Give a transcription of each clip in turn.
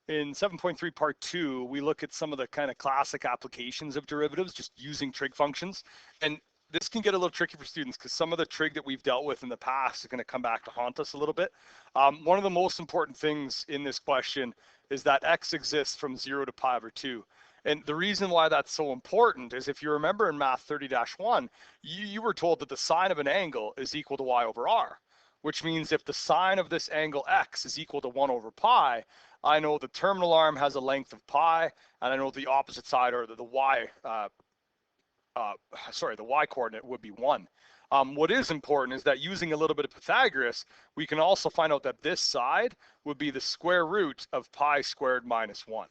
In 7.3 part 2, we look at some of the kind of classic applications of derivatives just using trig functions. And this can get a little tricky for students because some of the trig that we've dealt with in the past is going to come back to haunt us a little bit. One of the most important things in this question is that x exists from 0 to pi over 2. And the reason why that's so important is if you remember in Math 30-1, you were told that the sine of an angle is equal to y over r, which means if the sine of this angle x is equal to 1 over pi, I know the terminal arm has a length of pi, and I know the opposite side, or the y, the y coordinate would be 1. What is important is that using a little bit of Pythagoras, we can also find out that this side would be the square root of pi squared minus 1.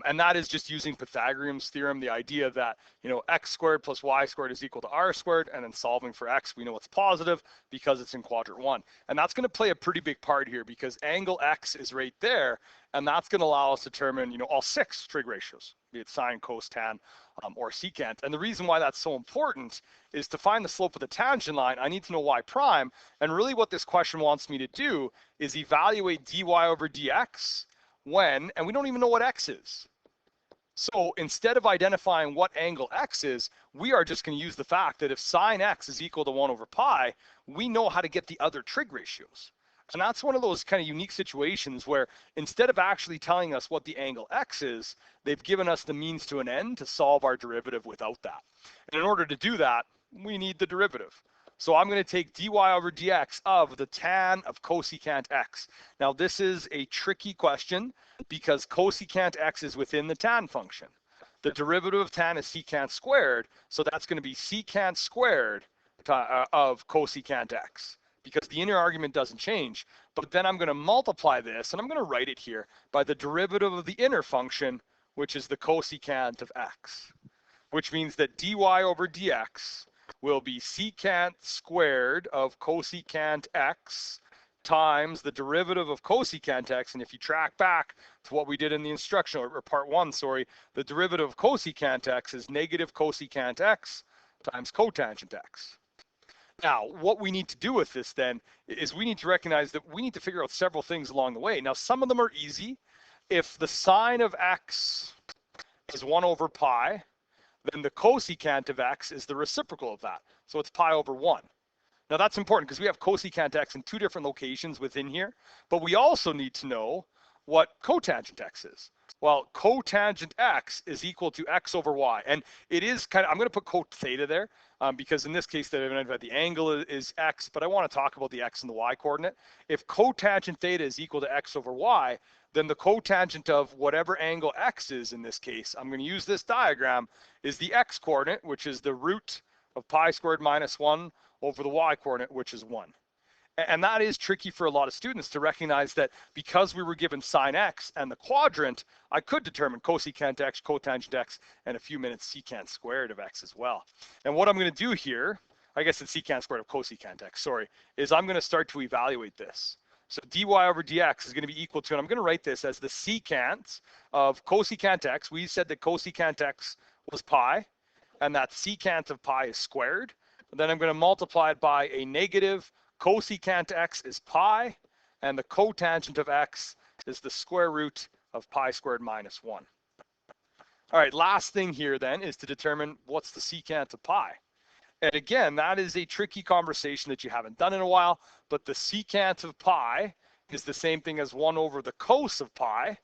And that is just using Pythagorean's theorem, the idea that, x squared plus y squared is equal to r squared, and then solving for x, we know it's positive because it's in quadrant 1. And that's going to play a pretty big part here because angle x is right there, and that's going to allow us to determine, all 6 trig ratios, be it sine, cos, tan, or secant. And the reason why that's so important is to find the slope of the tangent line, I need to know y prime, and really what this question wants me to do is evaluate dy over dx when, and we don't even know what x is. So instead of identifying what angle x is, we are just going to use the fact that if sine x is equal to 1 over pi, we know how to get the other trig ratios. And that's one of those kind of unique situations where instead of actually telling us what the angle x is, they've given us the means to an end to solve our derivative without that. And in order to do that, we need the derivative. So I'm going to take dy over dx of the tan of cosecant x. Now this is a tricky question because cosecant x is within the tan function. The derivative of tan is secant squared, so that's going to be secant squared of cosecant x because the inner argument doesn't change. But then I'm going to multiply this, and I'm going to write it here, by the derivative of the inner function, which is the cosecant of x, which means that dy over dx will be secant squared of cosecant x times the derivative of cosecant x. And if you track back to what we did in the instruction, or part 1, sorry, the derivative of cosecant x is negative cosecant x times cotangent x. Now, what we need to do with this then is we need to recognize that we need to figure out several things along the way. Now, some of them are easy. If the sine of x is 1 over pi, then the cosecant of x is the reciprocal of that. So it's pi over 1. Now that's important because we have cosecant x in 2 different locations within here, but we also need to know what cotangent x is. Well, cotangent x is equal to x over y. And it is kind of, I'm going to put cot theta there because in this case, the angle is x, but I want to talk about the x and the y coordinate. If cotangent theta is equal to x over y, then the cotangent of whatever angle x is in this case, I'm going to use this diagram, is the x coordinate, which is the root of pi squared minus 1 over the y coordinate, which is 1. And that is tricky for a lot of students to recognize that because we were given sine x and the quadrant, I could determine cosecant x, cotangent x, and a few minutes secant squared of x as well. And what I'm going to do here, I guess it's secant squared of cosecant x, sorry, is I'm going to start to evaluate this. So dy over dx is going to be equal to, and I'm going to write this as the secant of cosecant x. We said that cosecant x was pi, and that secant of pi is squared. And then I'm going to multiply it by a negative cosecant x is pi, and the cotangent of x is the square root of pi squared minus 1. All right, last thing here then is to determine what's the secant of pi. And again, that is a tricky conversation that you haven't done in a while, but the secant of pi is the same thing as 1 over the cos of pi.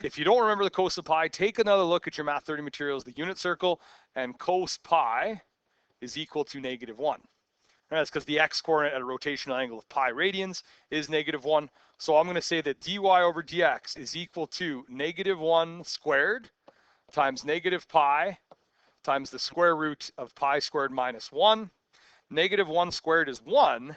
If you don't remember the cos of pi, take another look at your Math 30 materials, the unit circle, and cos pi is equal to negative 1. And that's because the x coordinate at a rotational angle of pi radians is negative 1. So I'm going to say that dy over dx is equal to negative 1 squared times negative pi times the square root of pi squared minus 1. Negative 1 squared is 1.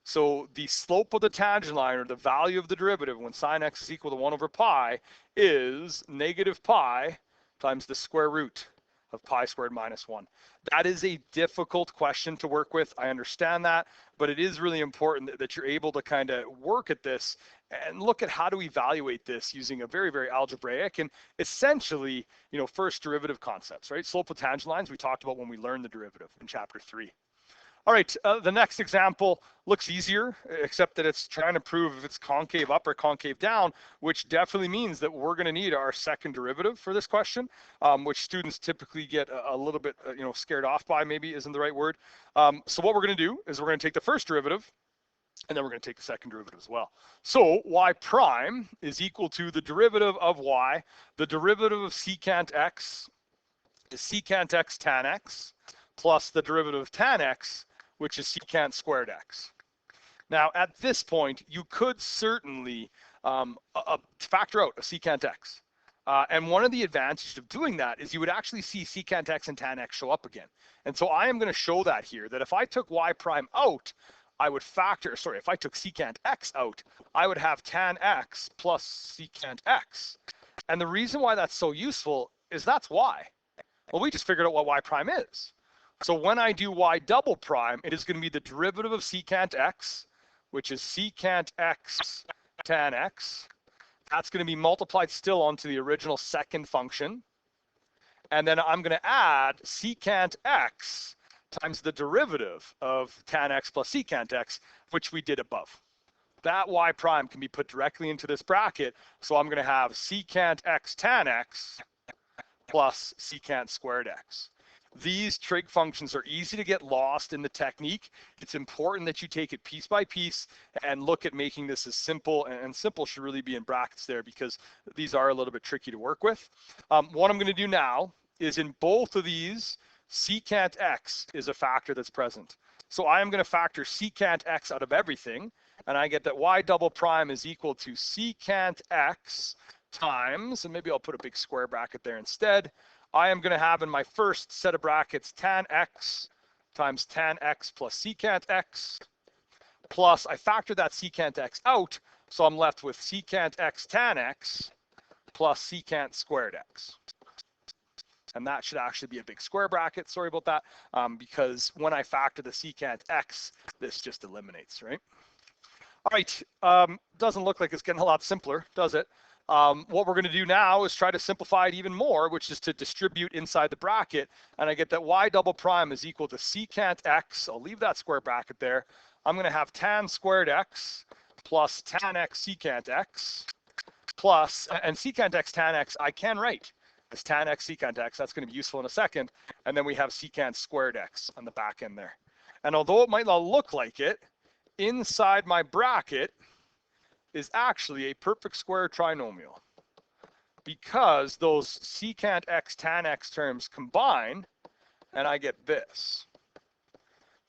So the slope of the tangent line, or the value of the derivative when sine x is equal to 1 over pi, is negative pi times the square root of pi squared minus 1. That is a difficult question to work with. I understand that, but it is really important that you're able to kind of work at this and look at how to evaluate this using a very, very algebraic and essentially, first derivative concepts, right? Slope of tangent lines we talked about when we learned the derivative in chapter 3. All right, the next example looks easier, except that it's trying to prove if it's concave up or concave down, which definitely means that we're going to need our second derivative for this question, which students typically get a little bit, scared off by, maybe isn't the right word. So what we're going to do is we're going to take the first derivative, and then we're going to take the second derivative as well. So y prime is equal to the derivative of y. The derivative of secant x is secant x tan x, plus the derivative of tan x, which is secant squared x. Now, at this point, you could certainly factor out a secant x. And one of the advantages of doing that is you would actually see secant x and tan x show up again. And so I am going to show that here, that if I took y prime out, I would if I took secant x out, I would have tan x plus secant x. And the reason why that's so useful is that's why. Well, we just figured out what y prime is. So when I do y double prime, it is going to be the derivative of secant x, which is secant x tan x. That's going to be multiplied still onto the original second function. And then I'm going to add secant x times the derivative of tan x plus secant x, which we did above. That y prime can be put directly into this bracket. So I'm going to have secant x tan x plus secant squared x. These trig functions are easy to get lost in the technique. It's important that you take it piece by piece and look at making this as simple, and simple should really be in brackets there because these are a little bit tricky to work with. What I'm going to do now is in both of these, secant x is a factor that's present. So I am going to factor secant x out of everything, and I get that y double prime is equal to secant x times, and maybe I'll put a big square bracket there instead. I am going to have in my first set of brackets tan x times tan x plus secant x, plus I factor that secant x out, so I'm left with secant x tan x plus secant squared x. And that should actually be a big square bracket, sorry about that, because when I factor the secant x, this just eliminates, right? All right, doesn't look like it's getting a lot simpler, does it? What we're going to do now is try to simplify it even more, which is to distribute inside the bracket. And I get that y double prime is equal to secant x. I'll leave that square bracket there. I'm going to have tan squared x plus tan x secant x plus, and secant x tan x I can write as tan x secant x. That's going to be useful in a second. And then we have secant squared x on the back end there. And although it might not look like it, inside my bracket is actually a perfect square trinomial, because those secant x tan x terms combine, and I get this.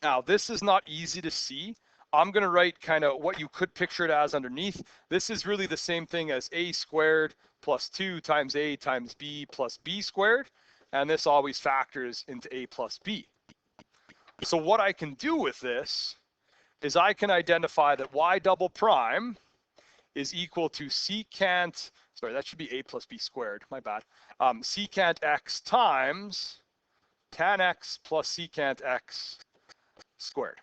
Now, this is not easy to see. I'm going to write kind of what you could picture it as underneath. This is really the same thing as a squared plus 2 times a times b plus b squared, and this always factors into a plus b. So what I can do with this is I can identify that y double prime is equal to secant, sorry, that should be a plus b squared, my bad, secant x times tan x plus secant x squared.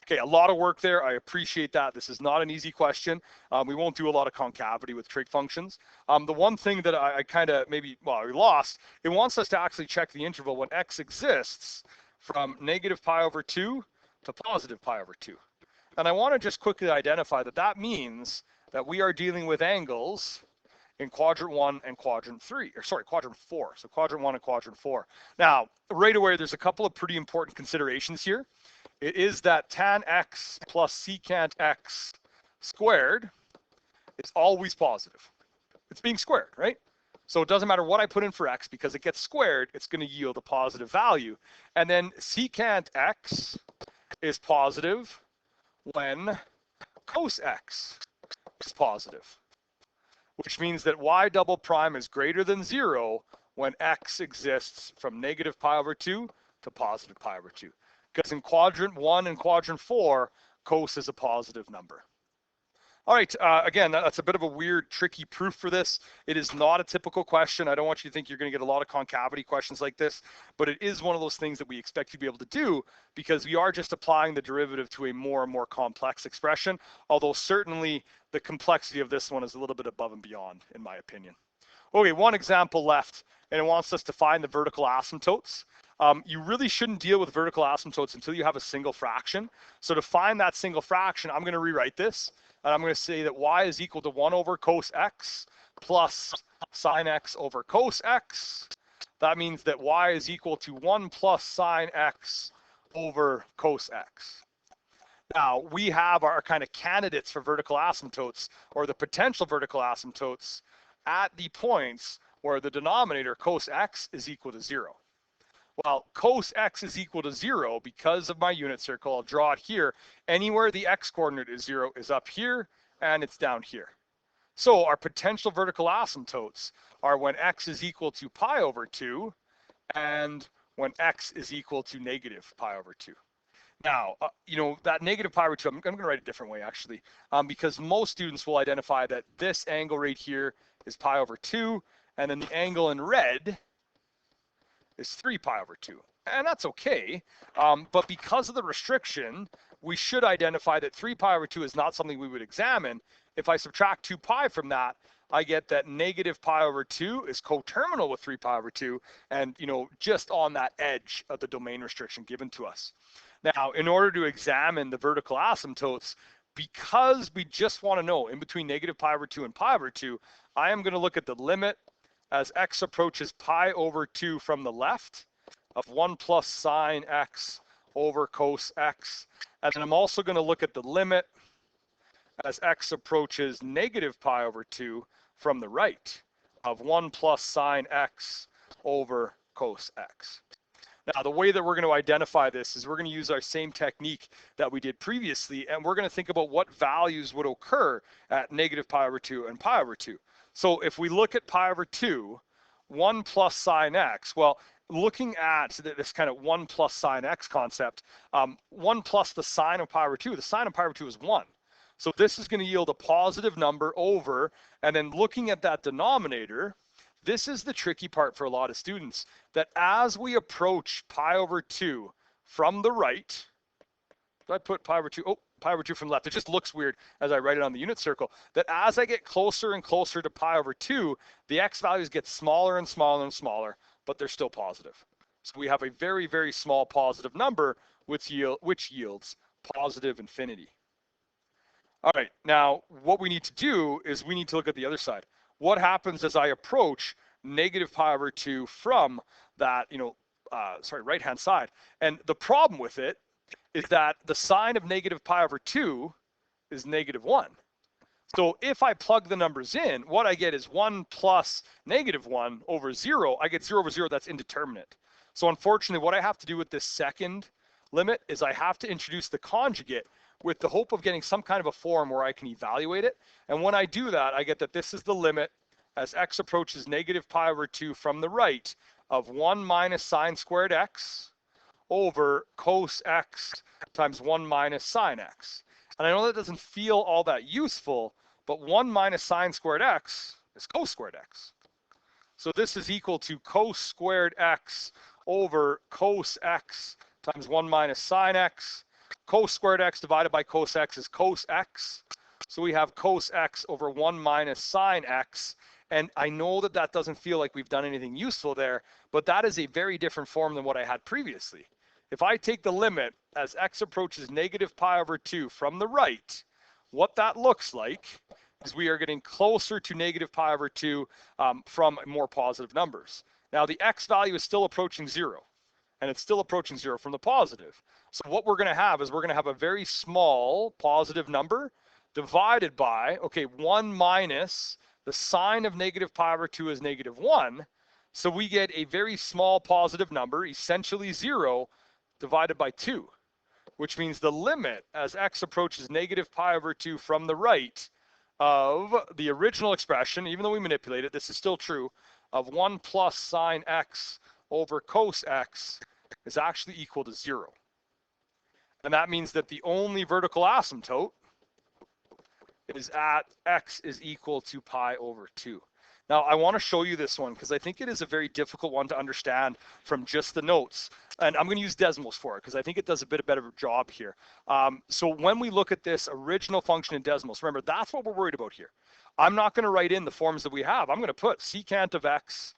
Okay, a lot of work there. I appreciate that. This is not an easy question. We won't do a lot of concavity with trig functions. The one thing that I kind of we lost, it wants us to actually check the interval when x exists from negative pi over 2 to positive pi over 2. And I want to just quickly identify that that means that we are dealing with angles in quadrant 1 and quadrant 3, or sorry, quadrant 4. So quadrant 1 and quadrant 4. Now, right away, there's a couple of pretty important considerations here. It is that tan x plus secant x squared is always positive. It's being squared, right? So it doesn't matter what I put in for x, because it gets squared, it's going to yield a positive value. And then secant x is positive when cos x is positive, which means that y double prime is greater than 0 when x exists from negative pi over 2 to positive pi over 2. Because in quadrant 1 and quadrant 4, cos is a positive number. All right, again, that's a bit of a weird, tricky proof for this. It is not a typical question. I don't want you to think you're going to get a lot of concavity questions like this, but it is one of those things that we expect you to be able to do, because we are just applying the derivative to a more and more complex expression, although certainly the complexity of this one is a little bit above and beyond, in my opinion. Okay, one example left, and it wants us to find the vertical asymptotes. you really shouldn't deal with vertical asymptotes until you have a single fraction. So to find that single fraction, I'm going to rewrite this, and I'm going to say that y is equal to 1 over cos x plus sine x over cos x. That means that y is equal to 1 plus sine x over cos x. Now, we have our kind of candidates for vertical asymptotes, or the potential vertical asymptotes, at the points where the denominator cos x is equal to 0. Well, cos x is equal to 0 because of my unit circle. I'll draw it here. Anywhere the x coordinate is 0 is up here, and it's down here. So our potential vertical asymptotes are when x is equal to pi over 2 and when x is equal to negative pi over 2. Now, that negative pi over 2, I'm going to write it a different way, actually, because most students will identify that this angle right here is pi over 2, and then the angle in red is 3 pi over 2. And that's okay, but because of the restriction, we should identify that 3 pi over 2 is not something we would examine. If I subtract 2 pi from that, I get that negative pi over 2 is coterminal with 3 pi over 2, and just on that edge of the domain restriction given to us. Now, in order to examine the vertical asymptotes, because we just want to know in between negative pi over 2 and pi over 2, I am going to look at the limit as x approaches pi over 2 from the left of 1 plus sine x over cos x. And then I'm also going to look at the limit as x approaches negative pi over 2 from the right of 1 plus sine x over cos x. Now, the way that we're going to identify this is we're going to use our same technique that we did previously, and we're going to think about what values would occur at negative pi over 2 and pi over 2. So if we look at pi over 2, 1 plus sine x, well, looking at this kind of 1 plus sine x concept, 1 plus the sine of pi over 2, the sine of pi over 2 is 1. So this is going to yield a positive number over, and then looking at that denominator, this is the tricky part for a lot of students, that as we approach pi over 2 from the right, do I put pi over 2? Oh, pi over 2 from the left. It just looks weird as I write it on the unit circle. That as I get closer and closer to pi over 2, the x values get smaller and smaller and smaller, but they're still positive. So we have a very, very small positive number which yields positive infinity. All right, now what we need to do is we need to look at the other side. What happens as I approach negative pi over 2 from that, right-hand side? And the problem with it is that the sine of negative pi over 2 is negative 1. So if I plug the numbers in, what I get is 1 plus negative 1 over 0. I get 0 over 0, that's indeterminate. So unfortunately, what I have to do with this second limit is I have to introduce the conjugate with the hope of getting some kind of a form where I can evaluate it. And when I do that, I get that this is the limit as x approaches negative pi over 2 from the right of 1 minus sine squared x over cos x times 1 minus sine x. And I know that doesn't feel all that useful, but 1 minus sine squared x is cos squared x. So this is equal to cos squared x over cos x times 1 minus sine x. Cos squared x divided by cos x is cos x. So we have cos x over 1 minus sine x. And I know that that doesn't feel like we've done anything useful there, but that is a very different form than what I had previously. If I take the limit as x approaches negative pi over 2 from the right, what that looks like is we are getting closer to negative pi over 2 from more positive numbers. Now the x value is still approaching 0, and it's still approaching 0 from the positive. So what we're going to have is we're going to have a very small positive number divided by, 1 minus the sine of negative pi over 2 is negative 1. So we get a very small positive number, essentially 0, divided by 2, which means the limit as x approaches negative pi over 2 from the right of the original expression, even though we manipulate it, this is still true, of 1 plus sine x over cos x is actually equal to 0. And that means that the only vertical asymptote is at x is equal to pi over 2. Now, I want to show you this one because I think it is a very difficult one to understand from just the notes. And I'm going to use Desmos for it because I think it does a bit better job here. So when we look at this original function in Desmos, remember, that's what we're worried about here. I'm not going to write in the forms that we have. I'm going to put secant of x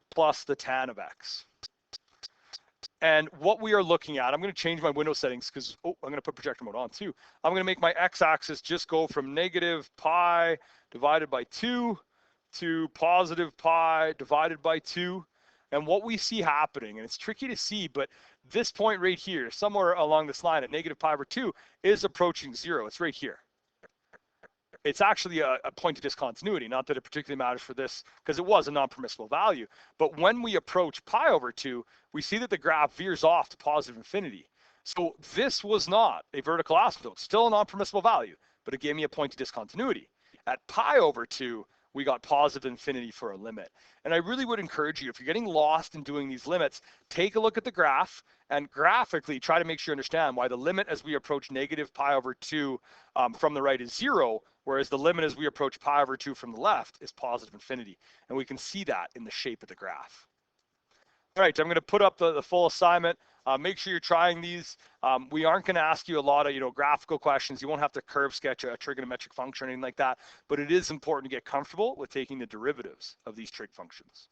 plus the tan of x. And what we are looking at, I'm going to change my window settings because, I'm going to put projector mode on too. I'm going to make my x-axis just go from negative pi divided by 2 to positive pi divided by 2. And what we see happening, and it's tricky to see, but this point right here, somewhere along this line at negative pi over 2, is approaching 0. It's right here. It's actually a point of discontinuity, not that it particularly matters for this, because it was a non-permissible value. But when we approach pi over 2, we see that the graph veers off to positive infinity. So this was not a vertical asymptote, still a non-permissible value, but it gave me a point of discontinuity. At pi over 2, we got positive infinity for a limit. And I really would encourage you, if you're getting lost in doing these limits, take a look at the graph and graphically try to make sure you understand why the limit as we approach negative pi over 2 from the right is 0, whereas the limit as we approach pi over 2 from the left is positive infinity. And we can see that in the shape of the graph. All right, I'm going to put up the full assignment. Make sure you're trying these. We aren't going to ask you a lot of graphical questions. You won't have to curve sketch a trigonometric function or anything like that, but it is important to get comfortable with taking the derivatives of these trig functions.